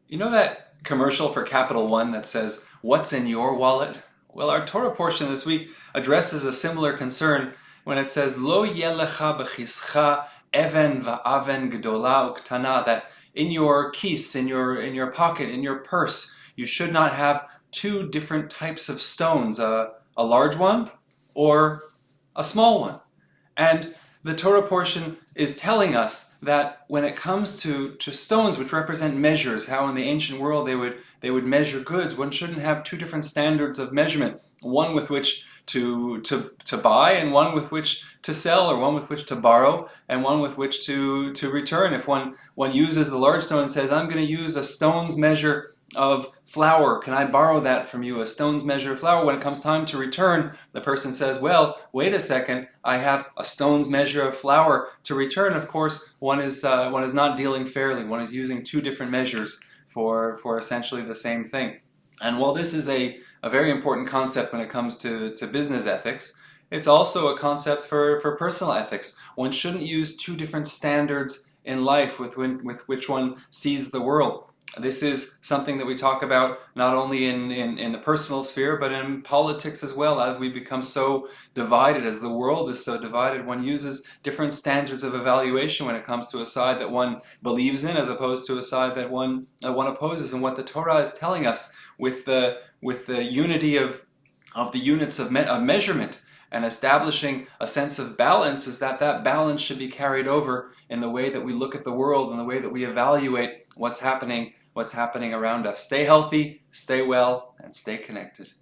You know that commercial for Capital One that says, "What's in your wallet?" Well, our Torah portion this week addresses a similar concern when it says, "Lo yelecha b'chischa even va'aven gdola uktana," that in your keys, in your pocket, in your purse, you should not have two different types of stones, a large one or a small one. And the Torah portion is telling us that when it comes to stones, which represent measures, how in the ancient world they would measure goods, one shouldn't have two different standards of measurement, one with which to buy and one with which to sell, or one with which to borrow and one with which to return. If one uses the large stone and says, "I'm going to use a stone's measure of flour, can I borrow that from you, a stone's measure of flour?" When it comes time to return, the person says, "Well, wait a second, I have a stone's measure of flour to return." Of course, one is not dealing fairly. One is using two different measures for essentially the same thing. And while this is a very important concept when it comes to business ethics, it's also a concept for personal ethics. One shouldn't use two different standards in life with which one sees the world. This is something that we talk about not only in the personal sphere, but in politics as well. As we become so divided, as the world is so divided, one uses different standards of evaluation when it comes to a side that one believes in, as opposed to a side that one opposes. And what the Torah is telling us with the unity of the units of measurement and establishing a sense of balance is that balance should be carried over in the way that we look at the world and the way that we evaluate what's happening around us. Stay healthy, stay well, and stay connected.